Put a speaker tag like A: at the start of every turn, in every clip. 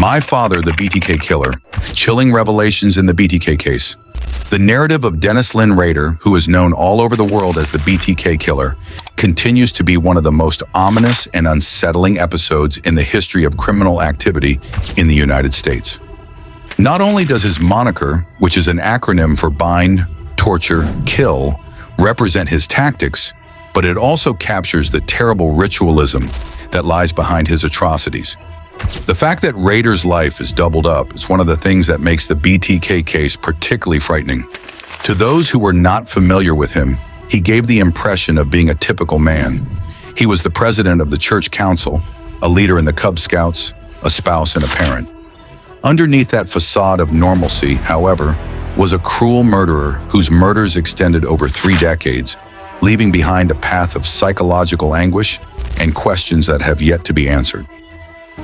A: My Father, the BTK Killer, Chilling Revelations in the BTK Case. The narrative of Dennis Rader, who is known all over the world as the BTK Killer, continues to be one of the most ominous and unsettling episodes in the history of criminal activity in the United States. Not only does his moniker, which is an acronym for bind, torture, kill, represent his tactics, but it also captures the terrible ritualism that lies behind his atrocities. The fact that Rader's life is doubled up is one of the things that makes the BTK case particularly frightening. To those who were not familiar with him, he gave the impression of being a typical man. He was the president of the church council, a leader in the Cub Scouts, a spouse and a parent. Underneath that facade of normalcy, however, was a cruel murderer whose murders extended over 3 decades, leaving behind a path of psychological anguish and questions that have yet to be answered.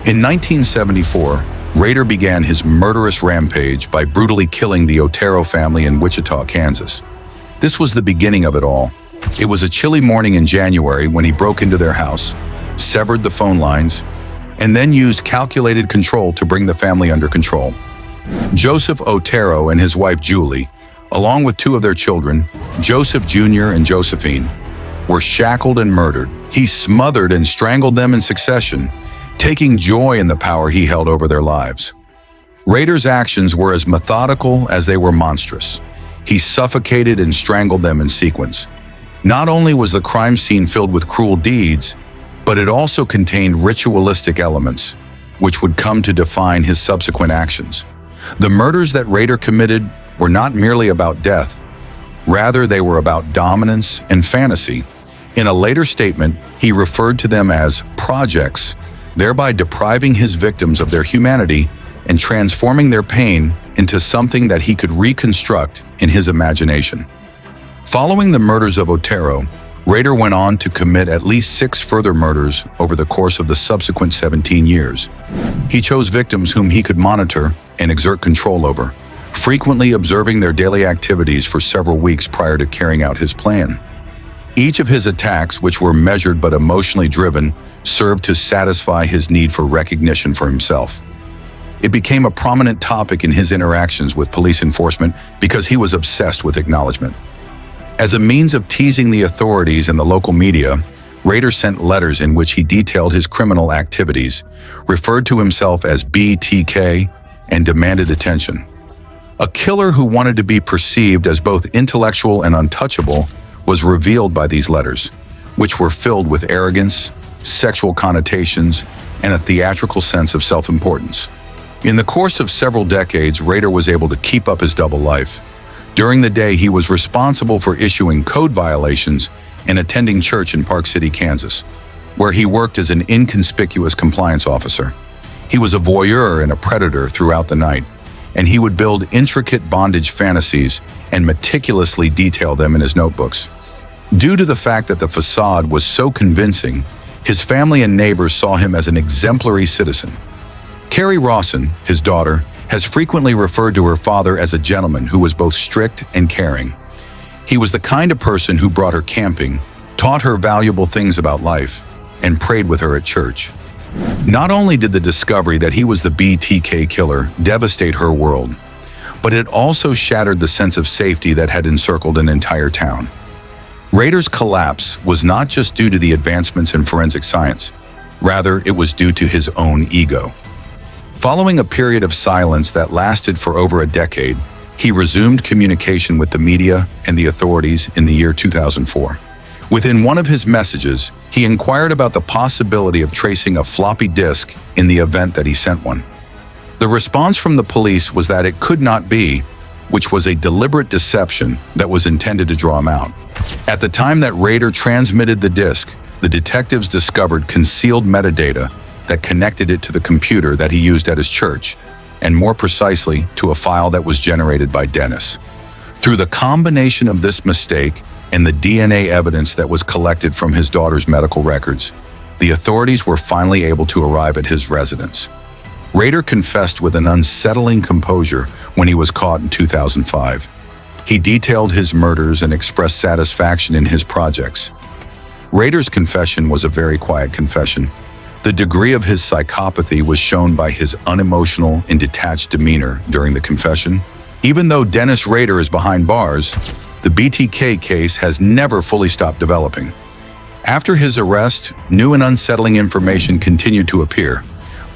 A: In 1974, Rader began his murderous rampage by brutally killing the Otero family in Wichita, Kansas. This was the beginning of it all. It was a chilly morning in January when he broke into their house, severed the phone lines, and then used calculated control to bring the family under control. Joseph Otero and his wife Julie, along with 2 of their children, Joseph Jr. and Josephine, were shackled and murdered. He smothered and strangled them in succession, taking joy in the power he held over their lives. Rader's actions were as methodical as they were monstrous. He suffocated and strangled them in sequence. Not only was the crime scene filled with cruel deeds, but it also contained ritualistic elements, which would come to define his subsequent actions. The murders that Rader committed were not merely about death. Rather, they were about dominance and fantasy. In a later statement, he referred to them as projects, thereby depriving his victims of their humanity and transforming their pain into something that he could reconstruct in his imagination. Following the murders of Otero, Rader went on to commit at least 6 further murders over the course of the subsequent 17 years. He chose victims whom he could monitor and exert control over, frequently observing their daily activities for several weeks prior to carrying out his plan. Each of his attacks, which were measured but emotionally driven, served to satisfy his need for recognition for himself. It became a prominent topic in his interactions with police enforcement because he was obsessed with acknowledgement. As a means of teasing the authorities and the local media, Rader sent letters in which he detailed his criminal activities, referred to himself as BTK, and demanded attention. A killer who wanted to be perceived as both intellectual and untouchable was revealed by these letters, which were filled with arrogance, sexual connotations, and a theatrical sense of self-importance. In the course of several decades, Rader was able to keep up his double life. During the day, he was responsible for issuing code violations and attending church in Park City, Kansas, where he worked as an inconspicuous compliance officer. He was a voyeur and a predator throughout the night, and he would build intricate bondage fantasies and meticulously detail them in his notebooks. Due to the fact that the facade was so convincing, his family and neighbors saw him as an exemplary citizen. Carrie Rawson, his daughter, has frequently referred to her father as a gentleman who was both strict and caring. He was the kind of person who brought her camping, taught her valuable things about life, and prayed with her at church. Not only did the discovery that he was the BTK killer devastate her world, but it also shattered the sense of safety that had encircled an entire town. Rader's collapse was not just due to the advancements in forensic science. Rather, it was due to his own ego. Following a period of silence that lasted for over a decade, he resumed communication with the media and the authorities in the year 2004. Within one of his messages, he inquired about the possibility of tracing a floppy disk in the event that he sent one. The response from the police was that it could not be, which was a deliberate deception that was intended to draw him out. At the time that Rader transmitted the disk, the detectives discovered concealed metadata that connected it to the computer that he used at his church, and more precisely, to a file that was generated by Dennis. Through the combination of this mistake and the DNA evidence that was collected from his daughter's medical records, the authorities were finally able to arrive at his residence. Rader confessed with an unsettling composure when he was caught in 2005. He detailed his murders and expressed satisfaction in his projects. Rader's confession was a very quiet confession, The degree of his psychopathy was shown by his unemotional and detached demeanor during the confession. Even though Dennis Rader is behind bars, the BTK case has never fully stopped developing. After his arrest, new and unsettling information continued to appear,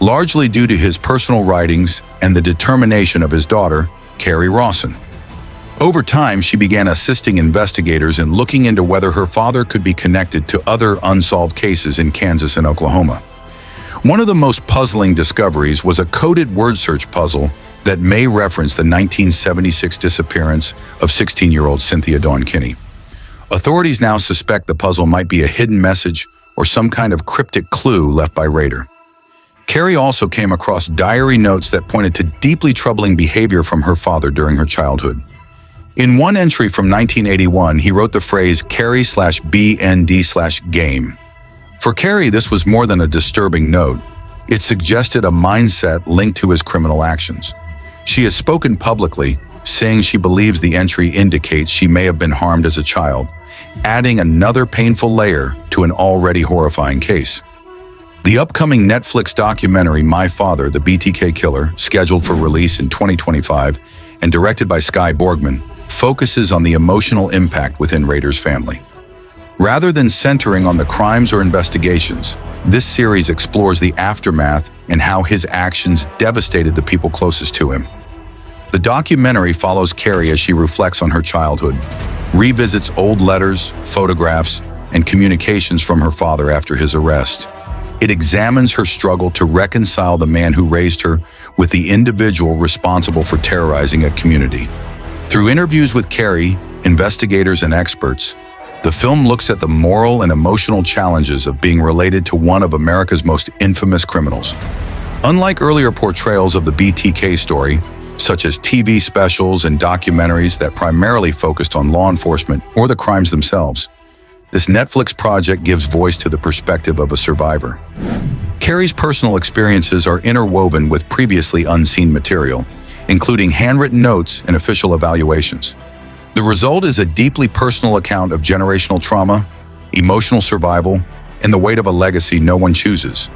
A: largely due to his personal writings and the determination of his daughter, Carrie Rawson. Over time, she began assisting investigators in looking into whether her father could be connected to other unsolved cases in Kansas and Oklahoma. One of the most puzzling discoveries was a coded word search puzzle that may reference the 1976 disappearance of 16-year-old Cynthia Dawn Kinney. Authorities now suspect the puzzle might be a hidden message or some kind of cryptic clue left by Rader. Carrie also came across diary notes that pointed to deeply troubling behavior from her father during her childhood. In one entry from 1981, he wrote the phrase Carrie/BND/game. For Carrie, this was more than a disturbing note. It suggested a mindset linked to his criminal actions. She has spoken publicly, saying she believes the entry indicates she may have been harmed as a child, adding another painful layer to an already horrifying case. The upcoming Netflix documentary My Father, the BTK Killer, scheduled for release in 2025 and directed by Skye Borgman, focuses on the emotional impact within Rader's family. Rather than centering on the crimes or investigations, this series explores the aftermath and how his actions devastated the people closest to him. The documentary follows Carrie as she reflects on her childhood, revisits old letters, photographs, and communications from her father after his arrest. It examines her struggle to reconcile the man who raised her with the individual responsible for terrorizing a community. Through interviews with Carrie, investigators, and experts, the film looks at the moral and emotional challenges of being related to one of America's most infamous criminals. Unlike earlier portrayals of the BTK story, such as TV specials and documentaries that primarily focused on law enforcement or the crimes themselves, this Netflix project gives voice to the perspective of a survivor. Carrie's personal experiences are interwoven with previously unseen material, including handwritten notes and official evaluations. The result is a deeply personal account of generational trauma, emotional survival, and the weight of a legacy no one chooses.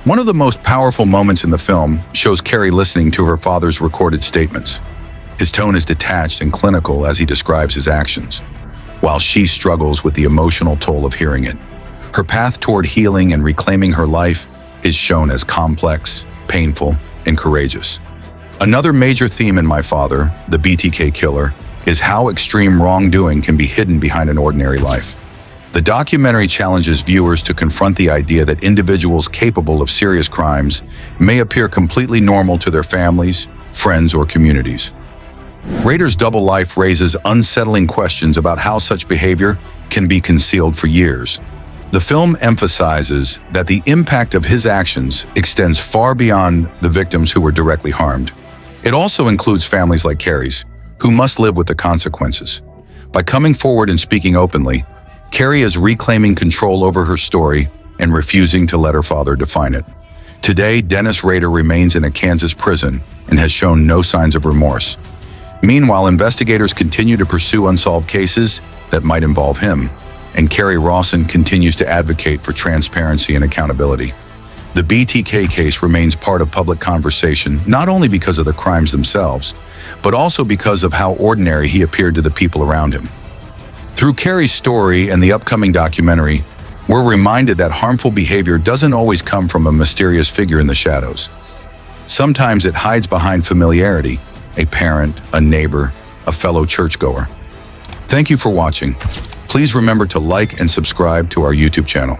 A: One of the most powerful moments in the film shows Carrie listening to her father's recorded statements. His tone is detached and clinical as he describes his actions, while she struggles with the emotional toll of hearing it. Her path toward healing and reclaiming her life is shown as complex, painful, and courageous. Another major theme in My Father, the BTK Killer, is how extreme wrongdoing can be hidden behind an ordinary life. The documentary challenges viewers to confront the idea that individuals capable of serious crimes may appear completely normal to their families, friends, or communities. Rader's double life raises unsettling questions about how such behavior can be concealed for years. The film emphasizes that the impact of his actions extends far beyond the victims who were directly harmed. It also includes families like Carrie's, who must live with the consequences. By coming forward and speaking openly, Carrie is reclaiming control over her story and refusing to let her father define it. Today, Dennis Rader remains in a Kansas prison and has shown no signs of remorse. Meanwhile, investigators continue to pursue unsolved cases that might involve him, and Carrie Rawson continues to advocate for transparency and accountability. The BTK case remains part of public conversation, not only because of the crimes themselves, but also because of how ordinary he appeared to the people around him. Through Carrie's story and the upcoming documentary, we're reminded that harmful behavior doesn't always come from a mysterious figure in the shadows. Sometimes it hides behind familiarity, a parent, a neighbor, a fellow churchgoer. Thank you for watching. Please remember to like and subscribe to our YouTube channel.